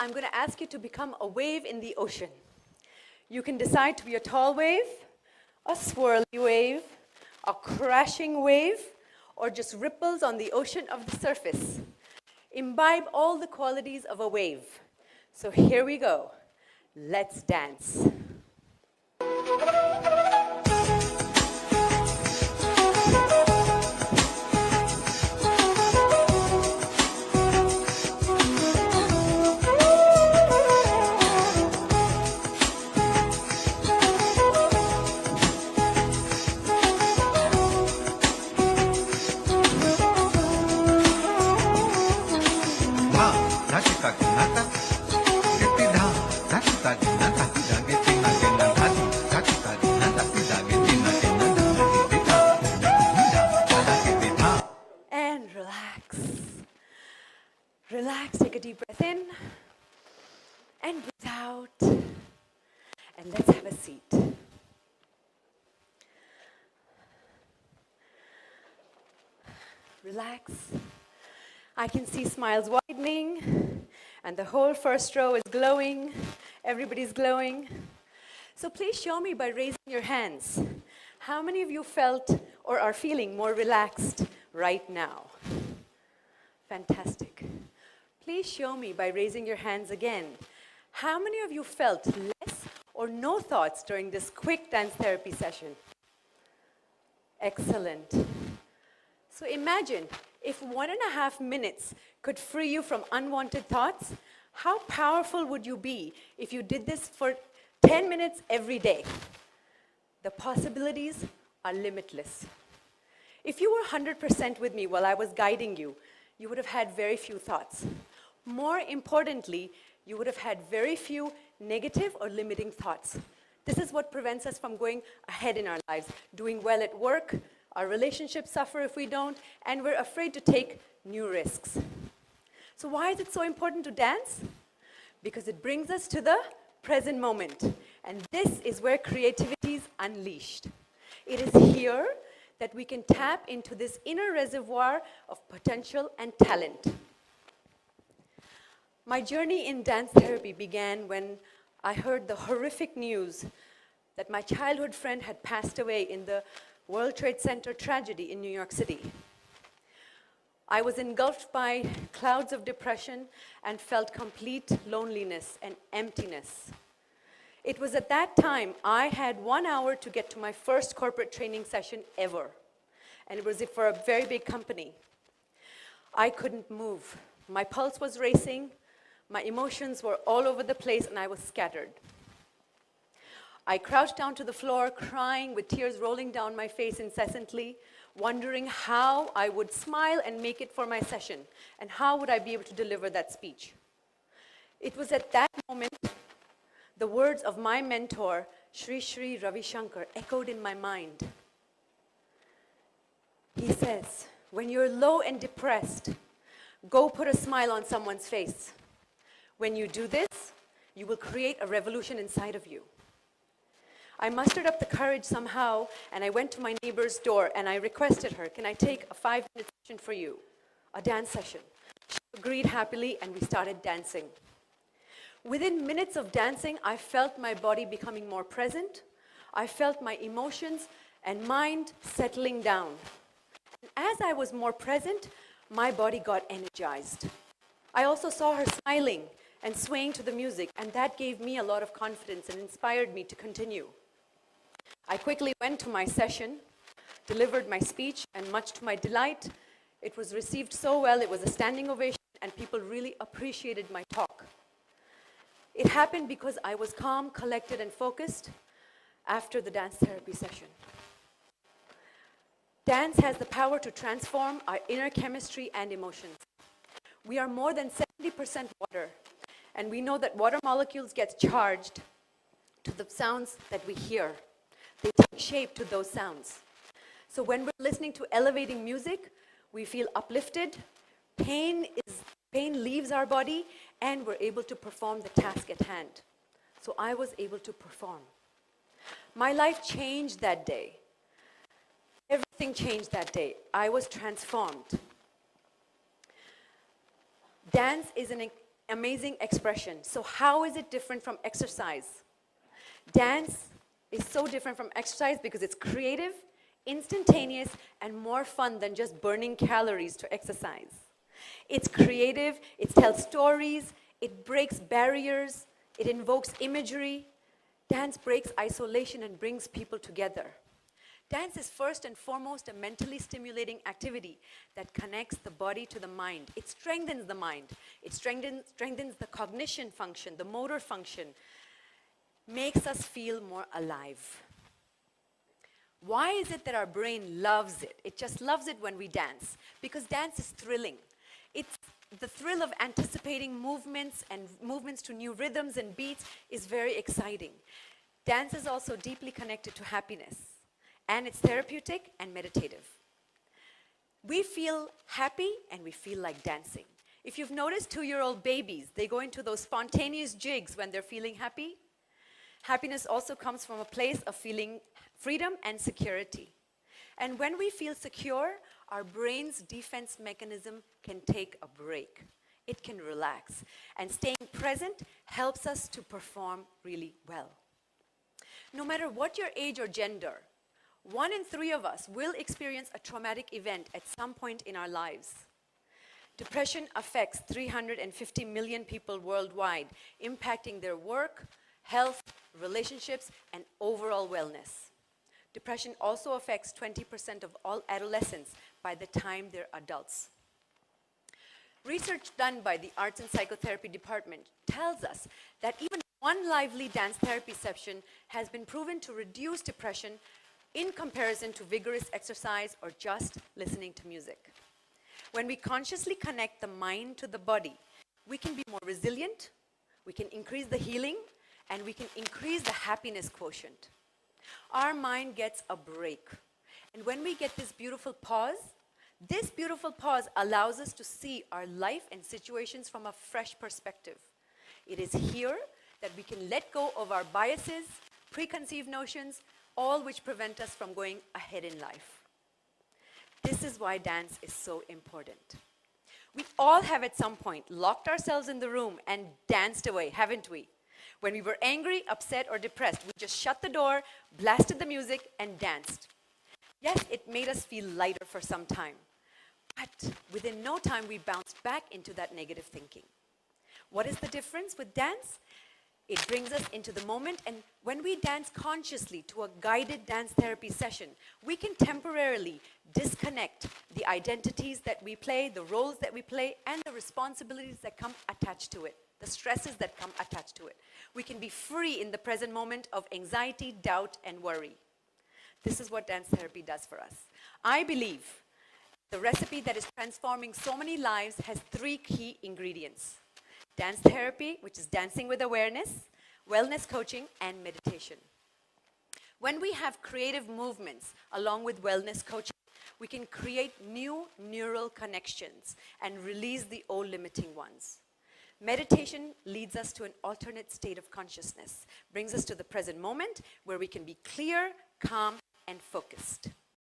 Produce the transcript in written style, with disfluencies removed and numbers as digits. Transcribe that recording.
I'm going to ask you to become a wave in the ocean. You can decide to be a tall wave, a swirly wave, a crashing wave, or just ripples on the ocean of the surface. Imbibe all the qualities of a wave. So here we go. Let's dance. And relax. Relax, take a deep breath in and breathe out. And let's have a seat. Relax. I can see smiles widening, and the whole first row is glowing. Everybody's glowing. So please show me by raising your hands. How many of you felt or are feeling more relaxed right now? Fantastic. Please show me by raising your hands again. How many of you felt less or no thoughts during this quick dance therapy session? Excellent. So imagine if 1.5 minutes could free you from unwanted thoughts, how powerful would you be if you did this for 10 minutes every day? The possibilities are limitless. If you were 100% with me while I was guiding you, you would have had very few thoughts. More importantly, you would have had very few negative or limiting thoughts. This is what prevents us from going ahead in our lives, doing well at work. Our relationships suffer if we don't, and we're afraid to take new risks. So why is it so important to dance? Because it brings us to the present moment. And this is where creativity is unleashed. It is here that we can tap into this inner reservoir of potential and talent. My journey in dance therapy began when I heard the horrific news that my childhood friend had passed away in the World Trade Center tragedy in New York City. I was engulfed by clouds of depression and felt complete loneliness and emptiness. It was at that time I had 1 hour to get to my first corporate training session ever. And it was for a very big company. I couldn't move. My pulse was racing, my emotions were all over the place, and I was scattered. I crouched down to the floor, crying with tears rolling down my face incessantly, wondering how I would smile and make it for my session, and how would I be able to deliver that speech. It was at that moment the words of my mentor, Sri Sri Ravi Shankar, echoed in my mind. He says, when you're low and depressed, go put a smile on someone's face. When you do this, you will create a revolution inside of you. I mustered up the courage somehow, and I went to my neighbor's door, and I requested her, can I take a 5-minute session for you, a dance session? She agreed happily, and we started dancing. Within minutes of dancing, I felt my body becoming more present. I felt my emotions and mind settling down. And as I was more present, my body got energized. I also saw her smiling and swaying to the music, and that gave me a lot of confidence and inspired me to continue. I quickly went to my session, delivered my speech, and much to my delight, it was received so well, it was a standing ovation, and people really appreciated my talk. It happened because I was calm, collected, and focused after the dance therapy session. Dance has the power to transform our inner chemistry and emotions. We are more than 70% water, and we know that water molecules get charged to the sounds that we hear. They take shape to those sounds. So when we're listening to elevating music, we feel uplifted, pain leaves our body, and we're able to perform the task at hand. So I was able to perform. My life changed that day. Everything changed that day. I was transformed. Dance is an amazing expression. So how is it different from exercise? Dance is so different from exercise because it's creative, instantaneous, and more fun than just burning calories to exercise. It's creative, it tells stories, it breaks barriers, it invokes imagery. Dance breaks isolation and brings people together. Dance is first and foremost a mentally stimulating activity that connects the body to the mind. It strengthens the mind. It strengthens the cognition function, the motor function, makes us feel more alive. Why is it that our brain loves it? It just loves it when we dance, because dance is thrilling. It's the thrill of anticipating movements and movements to new rhythms and beats is very exciting. Dance is also deeply connected to happiness, and it's therapeutic and meditative. We feel happy and we feel like dancing. If you've noticed 2-year-old babies, they go into those spontaneous jigs when they're feeling happy. Happiness also comes from a place of feeling freedom and security. And when we feel secure, our brain's defense mechanism can take a break. It can relax. And staying present helps us to perform really well. No matter what your age or gender, 1 in 3 of us will experience a traumatic event at some point in our lives. Depression affects 350 million people worldwide, impacting their work, health, relationships, and overall wellness. Depression also affects 20% of all adolescents by the time they're adults. Research done by the Arts and Psychotherapy Department tells us that even one lively dance therapy session has been proven to reduce depression in comparison to vigorous exercise or just listening to music. When we consciously connect the mind to the body, we can be more resilient, we can increase the healing, and we can increase the happiness quotient. Our mind gets a break. And when we get this beautiful pause allows us to see our life and situations from a fresh perspective. It is here that we can let go of our biases, preconceived notions, all which prevent us from going ahead in life. This is why dance is so important. We all have at some point locked ourselves in the room and danced away, haven't we? When we were angry, upset, or depressed, we just shut the door, blasted the music, and danced. Yes, it made us feel lighter for some time, but within no time we bounced back into that negative thinking. What is the difference with dance? It brings us into the moment, and when we dance consciously to a guided dance therapy session, we can temporarily disconnect the identities that we play, the roles that we play, and the responsibilities that come attached to it, the stresses that come attached to it. We can be free in the present moment of anxiety, doubt, and worry. This is what dance therapy does for us. I believe the recipe that is transforming so many lives has 3 key ingredients: dance therapy, which is dancing with awareness, wellness coaching, and meditation. When we have creative movements along with wellness coaching, we can create new neural connections and release the old limiting ones. Meditation leads us to an alternate state of consciousness, brings us to the present moment where we can be clear, calm, and focused.